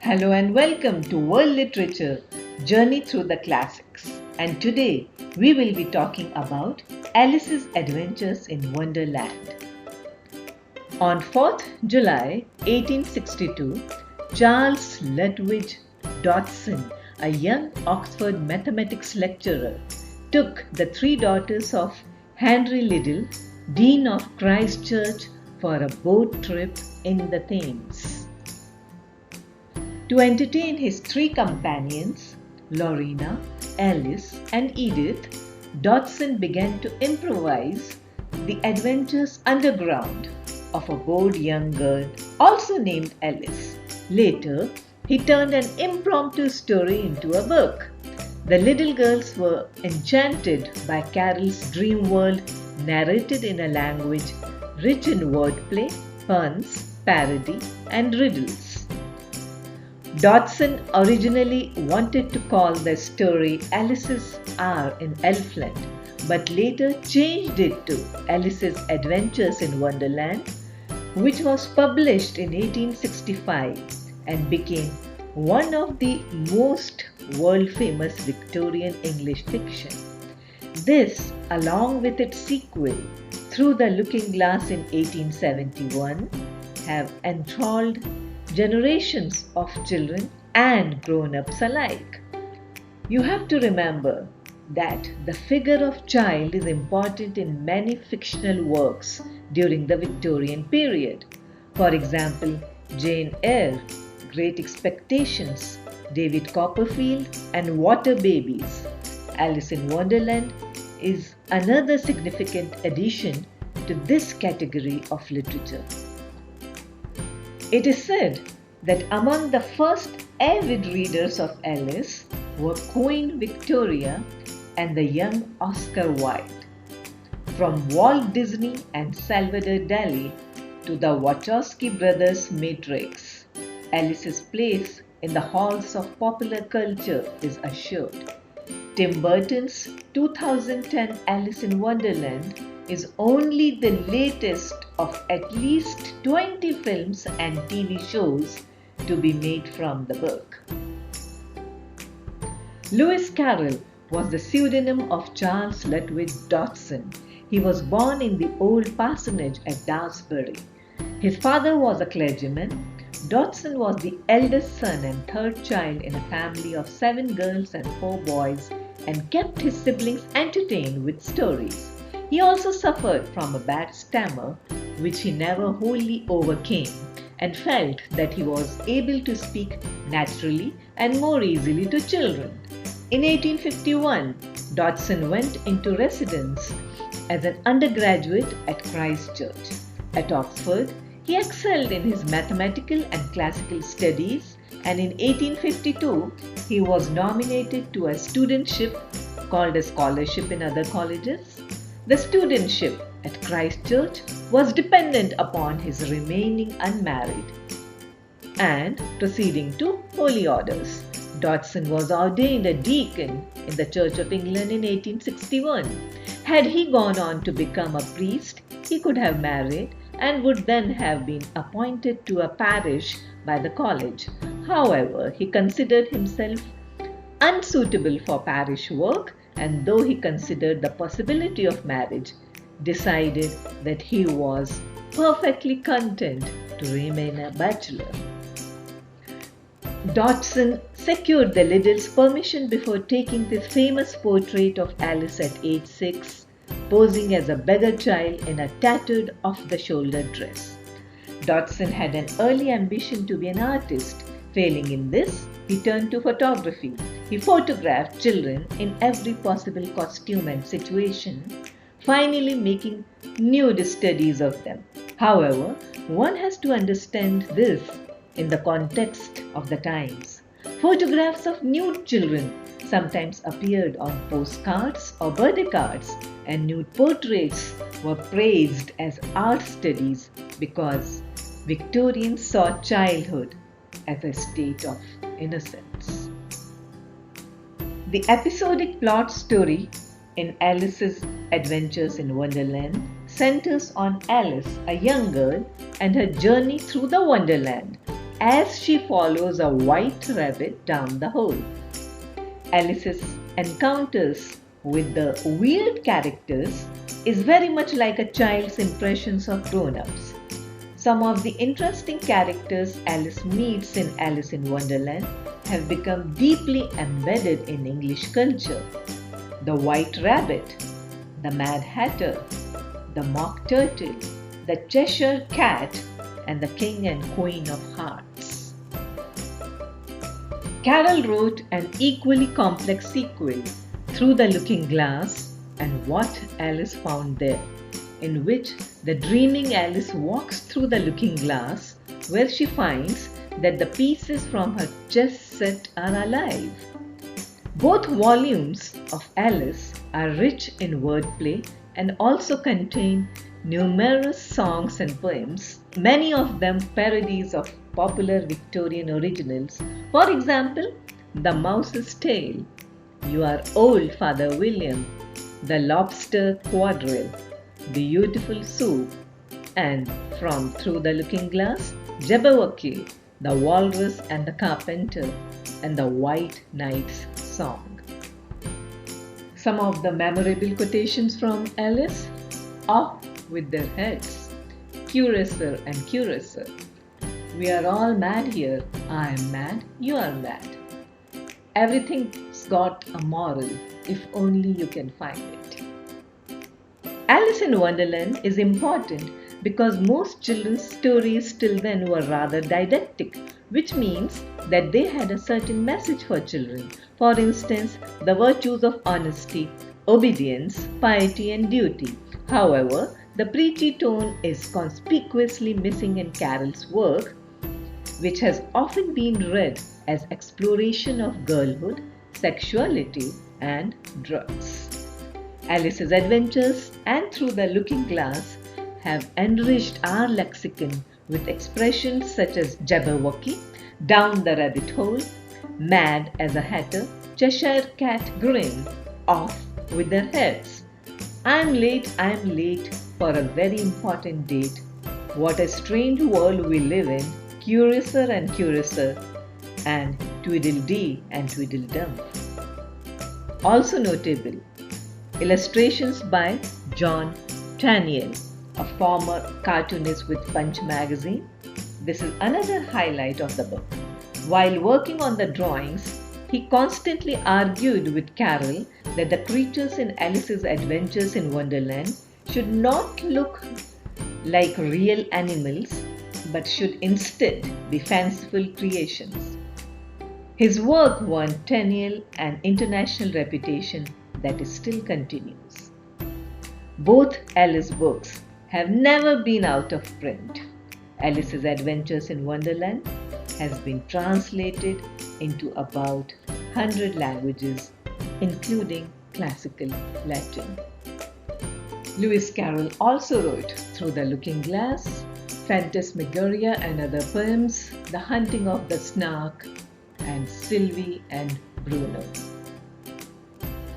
Hello and welcome to World Literature Journey Through the Classics. And today we will be talking about Alice's Adventures in Wonderland. On 4th July 1862, Charles Lutwidge Dodson, a young Oxford mathematics lecturer, took the three daughters of Henry Liddell, Dean of Christ Church, for a boat trip in the Thames. To entertain his three companions, Lorena, Alice, and Edith, Dodson began to improvise the adventures underground of a bored young girl also named Alice. Later, he turned an impromptu story into a book. The little girls were enchanted by Carol's dream world, narrated in a language rich in wordplay, puns, parody, and riddles. Dodson originally wanted to call the story Alice's Hour in Elfland, but later changed it to Alice's Adventures in Wonderland, which was published in 1865 and became one of the most world-famous Victorian English fiction. This, along with its sequel, Through the Looking Glass in 1871, have enthralled generations of children and grown-ups alike. You have to remember that the figure of child is important in many fictional works during the Victorian period. For example, Jane Eyre, Great Expectations, David Copperfield, and Water Babies. Alice in Wonderland is another significant addition to this category of literature. It is said that among the first avid readers of Alice were Queen Victoria and the young Oscar Wilde. From Walt Disney and Salvador Dali to the Wachowski brothers' Matrix, Alice's place in the halls of popular culture is assured. Tim Burton's 2010 Alice in Wonderland is only the latest of at least 20 films and TV shows to be made from the book. Lewis Carroll was the pseudonym of Charles Lutwidge Dodson. He was born in the old parsonage at Daresbury. His father was a clergyman. Dodson was the eldest son and third child in a family of 7 girls and 4 boys and kept his siblings entertained with stories. He also suffered from a bad stammer, which he never wholly overcame, and felt that he was able to speak naturally and more easily to children. In 1851, Dodson went into residence as an undergraduate at Christ Church. At Oxford, he excelled in his mathematical and classical studies, and in 1852, he was nominated to a studentship called a scholarship in other colleges. The studentship at Christ Church was dependent upon his remaining unmarried and proceeding to holy orders. Dodson was ordained a deacon in the Church of England in 1861. Had he gone on to become a priest, he could have married and would then have been appointed to a parish by the college. However, he considered himself unsuitable for parish work, and though he considered the possibility of marriage, decided that he was perfectly content to remain a bachelor. Dodson secured the Liddell's permission before taking this famous portrait of Alice at age 6, posing as a beggar child in a tattered off-the-shoulder dress. Dodson had an early ambition to be an artist. Failing in this, he turned to photography. He photographed children in every possible costume and situation, finally making nude studies of them. However, one has to understand this in the context of the times. Photographs of nude children sometimes appeared on postcards or birthday cards, and nude portraits were praised as art studies because Victorians saw childhood as a state of innocence. The episodic plot story in Alice's Adventures in Wonderland centers on Alice, a young girl, and her journey through the Wonderland as she follows a white rabbit down the hole. Alice's encounters with the weird characters is very much like a child's impressions of grown-ups. Some of the interesting characters Alice meets in Alice in Wonderland have become deeply embedded in English culture. The White Rabbit, the Mad Hatter, the Mock Turtle, the Cheshire Cat, and the King and Queen of Hearts. Carol wrote an equally complex sequel, Through the Looking Glass and What Alice Found There, in which the dreaming Alice walks through the looking glass, where she finds that the pieces from her chess set are alive. Both volumes of Alice are rich in wordplay and also contain numerous songs and poems, many of them parodies of popular Victorian originals. For example, The Mouse's Tale, You Are Old, Father William, The Lobster Quadrille, Beautiful Soup, and from Through the Looking Glass, Jabberwocky, The Walrus and the Carpenter, and The White Knight's Song. Some of the memorable quotations from Alice: off with their heads, Cuirassier and Cuirassier, we are all mad here, I am mad, you are mad. Everything's got a moral, if only you can find it. Alice in Wonderland is important because most children's stories till then were rather didactic, which means that they had a certain message for children. For instance, the virtues of honesty, obedience, piety, and duty. However, the preachy tone is conspicuously missing in Carol's work, which has often been read as exploration of girlhood, sexuality, and drugs. Alice's adventures and Through the Looking Glass have enriched our lexicon with expressions such as Jabberwocky, Down the Rabbit Hole, Mad as a Hatter, Cheshire Cat Grin, Off with Their Heads, I'm late for a very important date, What a Strange World We Live in, Cuirassier and Cuirassier, and Tweedledee and Tweedledum. Also notable, illustrations by John Tenniel, a former cartoonist with Punch magazine. This is another highlight of the book. While working on the drawings, he constantly argued with Carol that the creatures in Alice's Adventures in Wonderland should not look like real animals, but should instead be fanciful creations. His work won Tenniel an international reputation that still continues. Both Alice books have never been out of print. Alice's Adventures in Wonderland has been translated into about 100 languages, including classical Latin. Lewis Carroll also wrote Through the Looking Glass, Phantasmagoria and Other Poems, The Hunting of the Snark, and Sylvie and Bruno.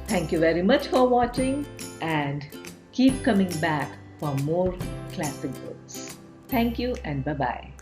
Thank you very much for watching and keep coming back for more classic books. Thank you and bye-bye.